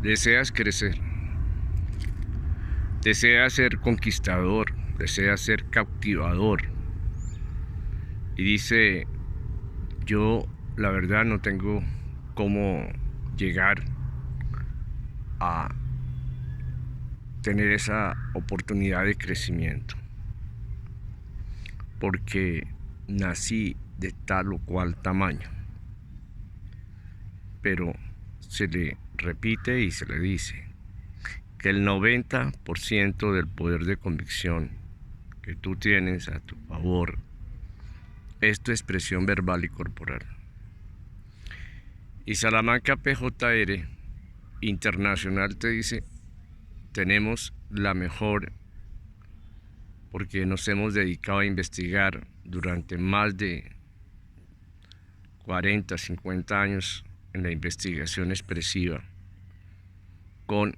Deseas crecer, deseas ser conquistador, deseas ser cautivador. Y dice, yo la verdad no tengo cómo llegar a tener esa oportunidad de crecimiento, porque nací de tal o cual tamaño. Pero se le repite y se le dice que el 90% del poder de convicción que tú tienes a tu favor es tu expresión verbal y corporal. Y Salamanca PJR Internacional te dice, tenemos la mejor, porque nos hemos dedicado a investigar durante más de 40, 50 años en la investigación expresiva, con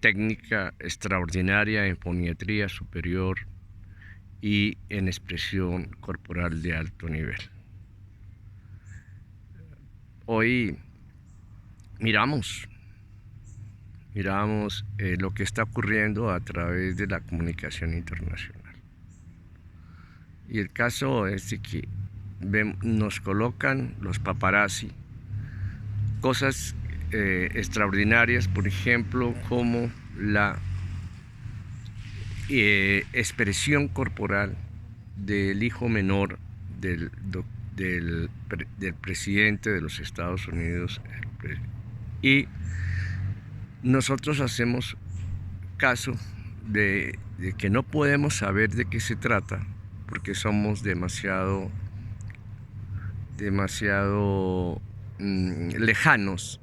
técnica extraordinaria en foniatría superior y en expresión corporal de alto nivel. Hoy miramos lo que está ocurriendo a través de la comunicación internacional. Y el caso es de que nos colocan los paparazzi cosas extraordinarias, por ejemplo, como la expresión corporal del hijo menor del presidente de los Estados Unidos. Y nosotros hacemos caso de que no podemos saber de qué se trata, porque somos demasiado lejanos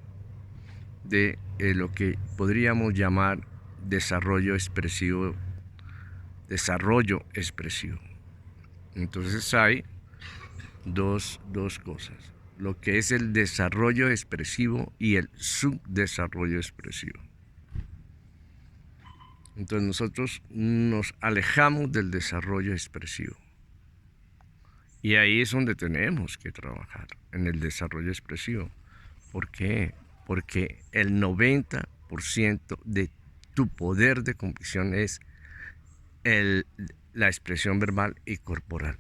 de lo que podríamos llamar desarrollo expresivo. Entonces hay dos cosas, lo que es el desarrollo expresivo y el subdesarrollo expresivo. Entonces nosotros nos alejamos del desarrollo expresivo. Y ahí es donde tenemos que trabajar, en el desarrollo expresivo. ¿Por qué? Porque el 90% de tu poder de convicción es la expresión verbal y corporal.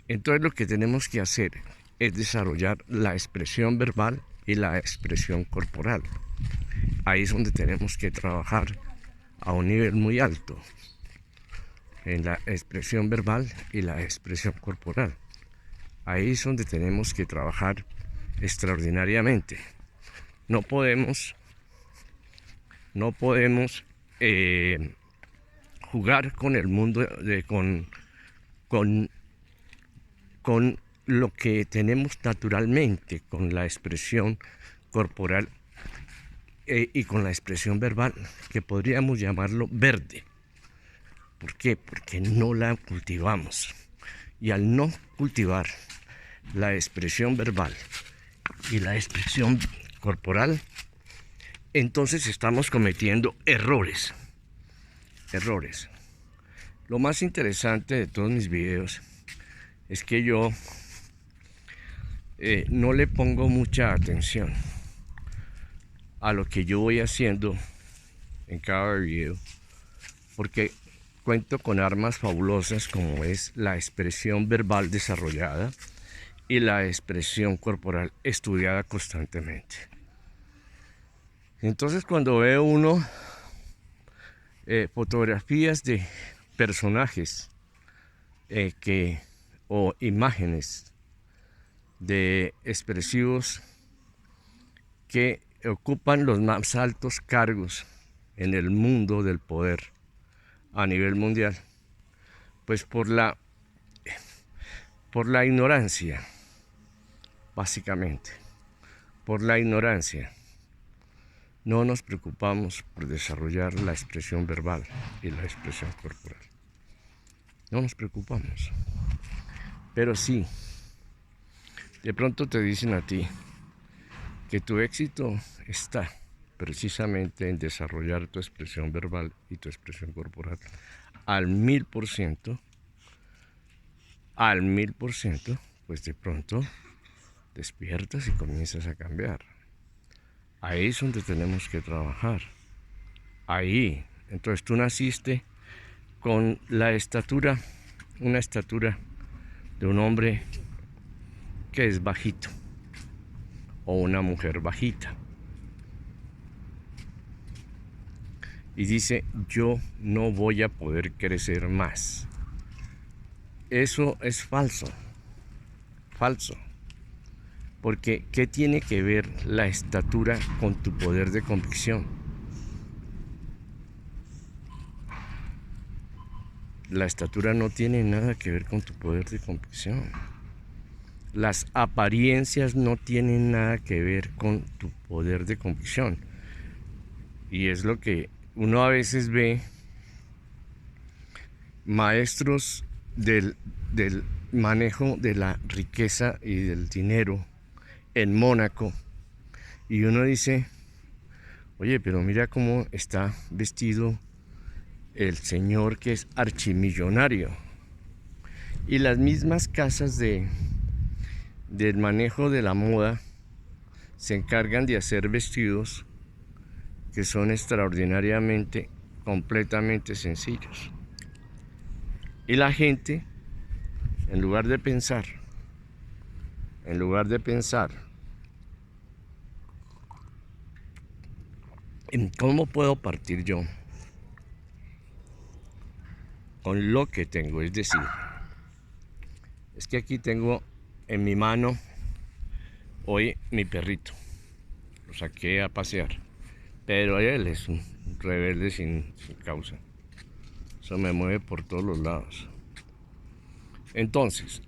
Entonces lo que tenemos que hacer es desarrollar la expresión verbal y la expresión corporal. Ahí es donde tenemos que trabajar a un nivel muy alto, en la expresión verbal y la expresión corporal. Ahí es donde tenemos que trabajar extraordinariamente. No podemos jugar con el mundo, con lo que tenemos naturalmente, con la expresión corporal y con la expresión verbal, que podríamos llamarlo verde. ¿Por qué? Porque no la cultivamos. Y al no cultivar la expresión verbal y la expresión corporal, entonces estamos cometiendo errores. Lo más interesante de todos mis videos es que yo no le pongo mucha atención a lo que yo voy haciendo en cada video, porque cuento con armas fabulosas como es la expresión verbal desarrollada y la expresión corporal estudiada constantemente. Entonces cuando ve uno fotografías de personajes o imágenes de expresivos que ocupan los más altos cargos en el mundo del poder a nivel mundial, pues por la ignorancia, básicamente, por la ignorancia, no nos preocupamos por desarrollar la expresión verbal y la expresión corporal. No nos preocupamos. Pero sí, de pronto te dicen a ti que tu éxito está precisamente en desarrollar tu expresión verbal y tu expresión corporal al 1000%, pues de pronto despiertas y comienzas a cambiar. Ahí es donde tenemos que trabajar. Ahí. Entonces tú naciste con la estatura, una estatura de un hombre que es bajito o una mujer bajita. Y dice, yo no voy a poder crecer más. Eso es falso. Falso. Porque ¿qué tiene que ver la estatura con tu poder de convicción? La estatura no tiene nada que ver con tu poder de convicción. Las apariencias no tienen nada que ver con tu poder de convicción. Y es lo que uno a veces ve maestros del manejo de la riqueza y del dinero en Mónaco. Y uno dice, oye, pero mira cómo está vestido el señor que es archimillonario. Y las mismas casas del manejo de la moda se encargan de hacer vestidos que son extraordinariamente, completamente sencillos. Y la gente, en lugar de pensar en cómo puedo partir yo con lo que tengo, es decir, es que aquí tengo en mi mano hoy mi perrito, lo saqué a pasear, pero él es un rebelde sin causa, eso me mueve por todos los lados. Entonces,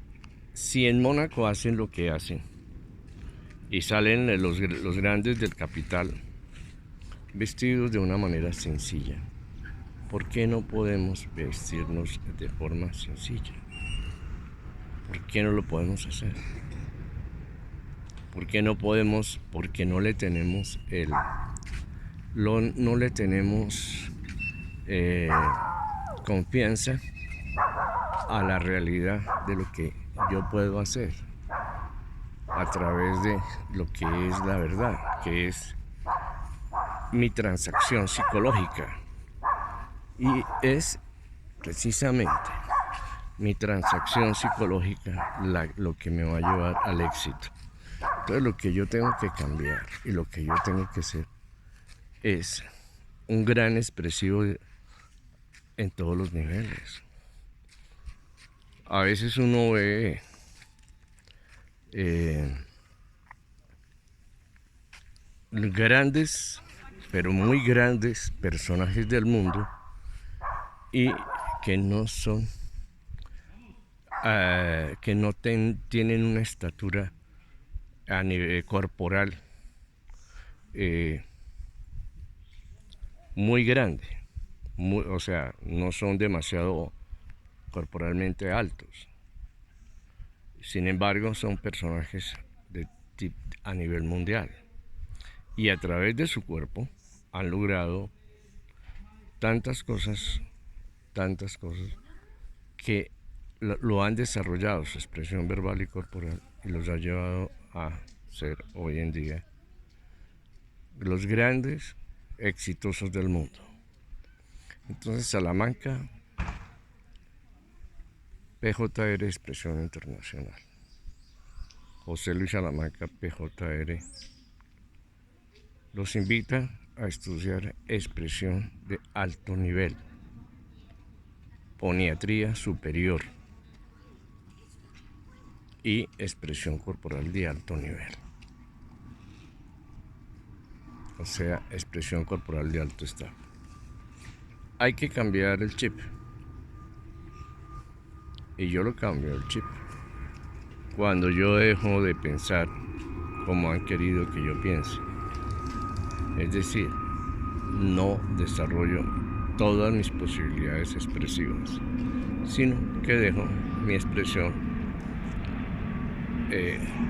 si en Mónaco hacen lo que hacen y salen los grandes del capital vestidos de una manera sencilla, ¿por qué no podemos vestirnos de forma sencilla? ¿Por qué no lo podemos hacer? ¿Por qué no podemos? Porque no le tenemos confianza a la realidad de lo que yo puedo hacer a través de lo que es la verdad, que es mi transacción psicológica. Y es precisamente mi transacción psicológica lo que me va a llevar al éxito. Entonces lo que yo tengo que cambiar y lo que yo tengo que ser es un gran expresivo en todos los niveles. A veces uno ve grandes, pero muy grandes personajes del mundo y que no son, que no tienen una estatura a nivel corporal muy grande, o sea, no son demasiado corporalmente altos. Sin embargo, son personajes a nivel mundial y a través de su cuerpo han logrado tantas cosas que lo han desarrollado, su expresión verbal y corporal, y los ha llevado a ser hoy en día los grandes exitosos del mundo. Entonces, Salamanca, PJR Expresión Internacional. José Luis Salamanca, PJR, los invita a estudiar expresión de alto nivel, foniatría superior y expresión corporal de alto nivel. O sea, expresión corporal de alto estado. Hay que cambiar el chip. Y yo lo cambio el chip cuando yo dejo de pensar como han querido que yo piense. Es decir, no desarrollo todas mis posibilidades expresivas, sino que dejo mi expresión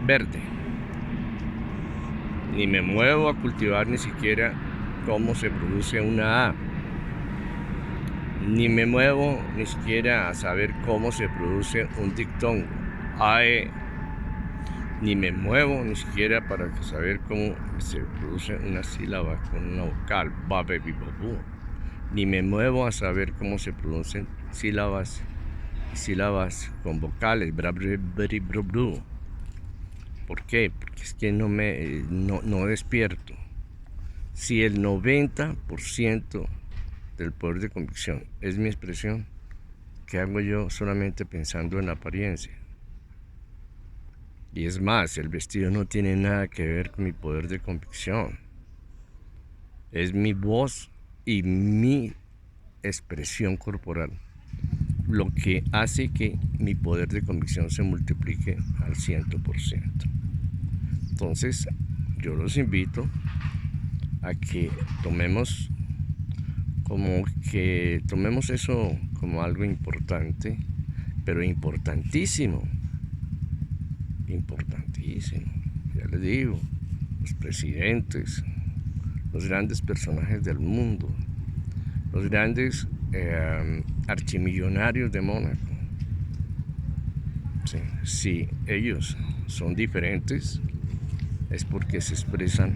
verde. Ni me muevo a cultivar ni siquiera cómo se produce una A. Ni me muevo ni siquiera a saber cómo se produce un dictongo, AE. Ni me muevo ni siquiera para saber cómo se produce una sílaba con una vocal, ba, be, bi, bo, bu. Ni me muevo a saber cómo se producen sílabas con vocales, bra, bre, bri, bru, bru. ¿Por qué? Porque es que no despierto. Si el 90% del poder de convicción es mi expresión, ¿qué hago yo solamente pensando en la apariencia? Y es más, el vestido no tiene nada que ver con mi poder de convicción. Es mi voz y mi expresión corporal lo que hace que mi poder de convicción se multiplique al 100%. Entonces, yo los invito a que tomemos eso como algo importante, pero importantísimo. Ya les digo, los presidentes, los grandes personajes del mundo, los grandes archimillonarios de Mónaco. Si ellos son diferentes, es porque se expresan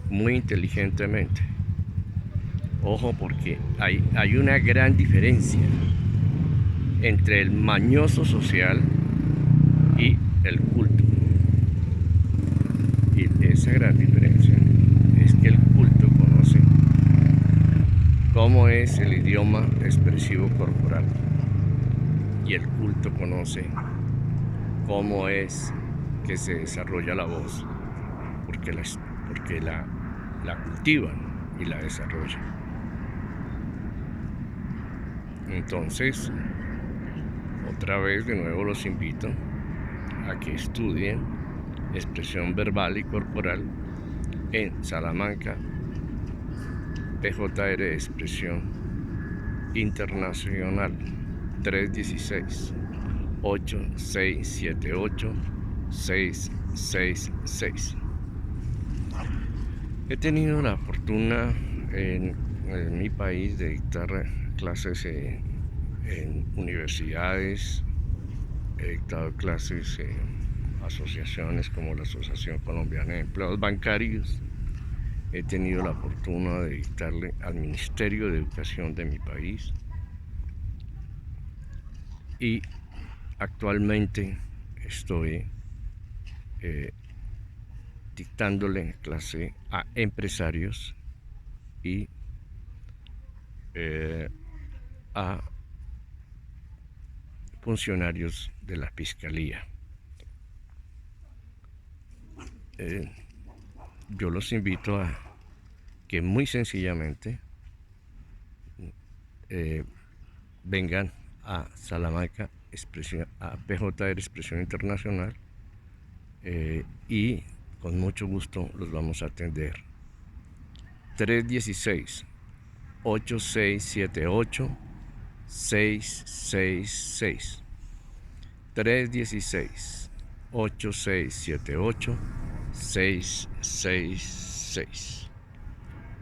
muy inteligentemente. Ojo, porque hay una gran diferencia entre el mañoso social y el culto. Y esa gran diferencia es que el culto conoce cómo es el idioma expresivo corporal y el culto conoce cómo es que se desarrolla la voz, porque la cultivan y la desarrollan. Entonces, otra vez de nuevo los invito a que estudien expresión verbal y corporal en Salamanca, PJR Expresión Internacional 316-8678-666. He tenido la fortuna en mi país de dictar clases en universidades, he dictado clases en asociaciones como la Asociación Colombiana de Empleados Bancarios, he tenido la fortuna de dictarle al Ministerio de Educación de mi país y actualmente estoy dictándole clase a empresarios y a funcionarios de la Fiscalía. Yo los invito a que muy sencillamente vengan a Salamanca, a PJR Expresión Internacional, y con mucho gusto los vamos a atender. 316-8678-666. 316-8678-666.